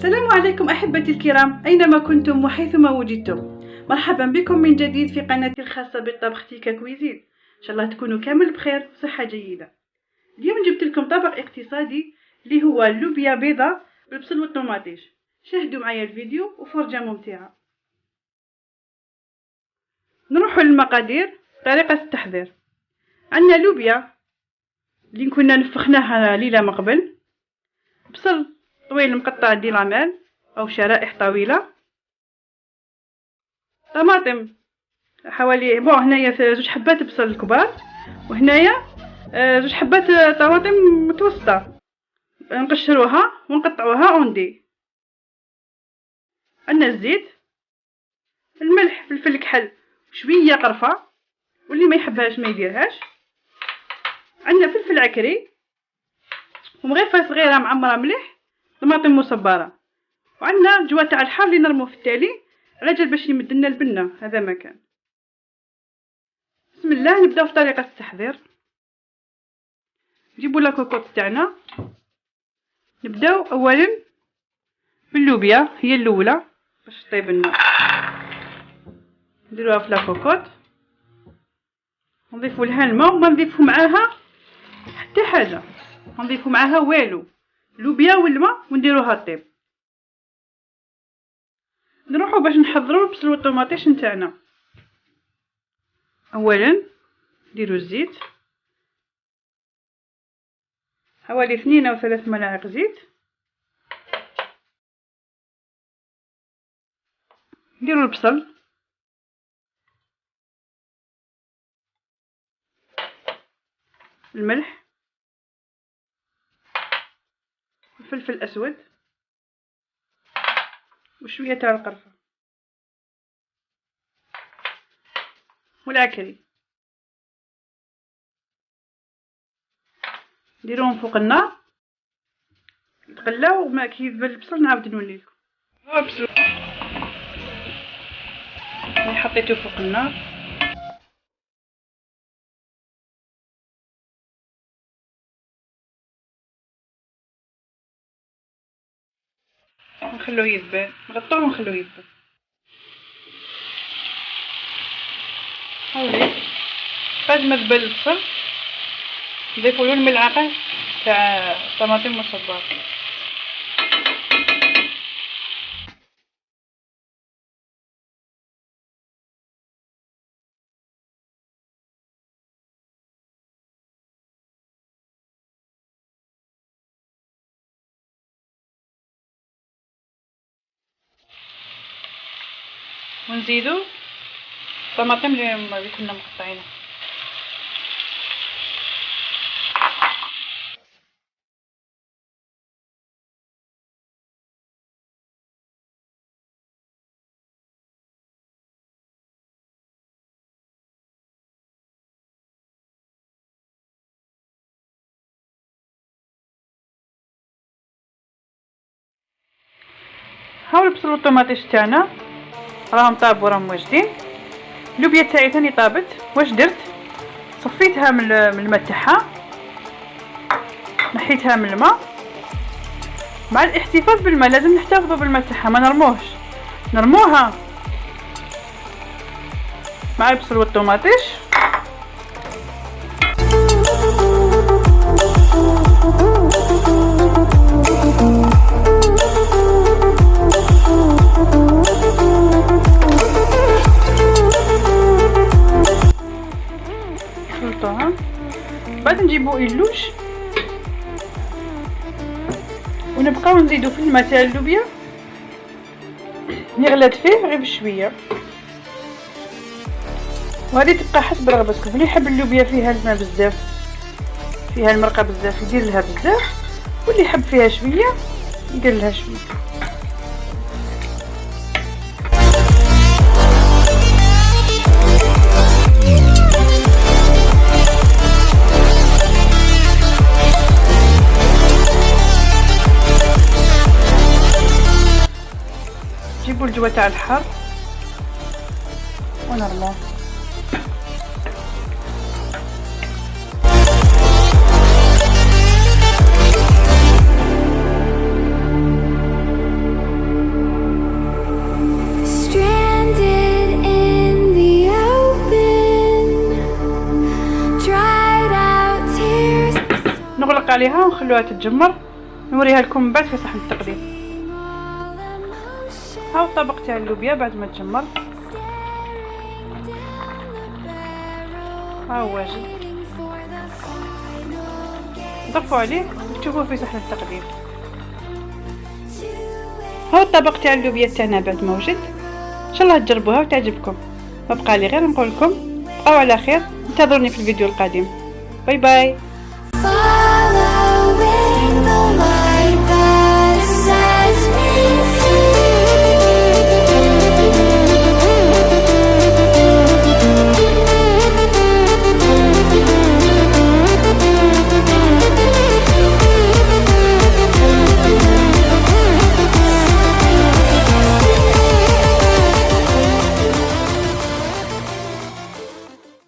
السلام عليكم أحبتي الكرام، أينما كنتم وحيثما وجدتم. مرحبا بكم من جديد في قناتي الخاصة بالطبخ تيكا كويزين. إن شاء الله تكونوا كامل بخير وصحة جيدة. اليوم جبت لكم طبق اقتصادي اللي هو اللوبيا بيضة بالبصل والطوماطيش. شاهدوا معايا الفيديو وفرجة ممتعة. نروحوا للمقادير. طريقة التحضير: عندنا لوبيا اللي كنا نفخناها ليلة من قبل، بصل طويل مقطع دي لامال او شرائح طويله، طماطم حوالي هنايا 2 حبات بصل كبار، وهنايا 2 حبات طماطم متوسطه نقشروها ونقطعوها اوندي. عندنا الزيت، الملح، فلفل كحل، شويه قرفه، واللي ما يحبهاش ما يديرهاش. عندنا فلفل عكري ومغرفه صغيره معمره ملح، طماطم مصبره، وعندنا جوا تاع الحار اللي نرموه في التالي على جال باش يمد لنا البنه. هذا مكان. بسم الله، نبداو في طريقه التحضير. نجيبوا لاكوكوط تاعنا. نبداو اولا باللوبيا، هي الاولى باش طيب لنا. نديروها في لاكوكوط ونضيفوا لها الماء وما نضيفوا معاها حتى حاجه، ما نضيفوا معاها والو، اللوبيا والماء ونديروها طيب. نروحوا باش نحضروا البصل والطوماطيش نتاعنا. اولا نديروا الزيت حوالي 2 أو 3 ملاعق زيت. نديروا البصل، الملح، الفلفل الاسود، وشويه تاع القرفه والعكري. نديروهم فوق النار تقلاو، وما كي يذبل البصل نعاود نولي لكم. ها البصل اللي حطيته فوق النار، نخلوه يذبل، نغطوه ونخلوه يذبل. هاولي بعد ما ذبل البصل نضيفوا له الملعقه تاع طماطم مصبره. ونزيدو الطماطم اللي كنا مقطعينها. هاو البصل والطوماطيش تاعنا راهم طابوا، راهم واجدين. اللوبيا تاعي ثاني طابت. واش درت؟ صفيتها من الماء تاعها، نحيتها من الماء. مع الاحتفاظ بالماء لازم نحتفظوا بالماء تاعها، ما نرموهش، نرموها مع البصل والطوماطيش. بعد نجيبو اللوش ونبقاو نزيدو في الماء تاع اللوبيا، نغلات فيه غير بشويه. وهذه تبقى حسب رغبتكم، اللي يحب اللوبيا فيها الماء بزاف، فيها المرقه بزاف، يدير لها بزاف، واللي يحب فيها شويه يدير لها شويه. نجيبو الجوا تاع الحار ونرموه. عليها ونخلوها تتجمر، نوريها لكم من بعد في صحن التقديم. هاو الطبق تاع اللوبيا بعد ما تجمر، ها هو واجد. ضفوا عليه وتشوفوه في صحن التقديم. هاو الطبق تاع اللوبيا تاعنا بعد ما وجد. ان شاء الله تجربوها وتعجبكم. ما بقى لي غير نقول لكم بقاو على خير، انتظروني في الفيديو القادم. باي باي.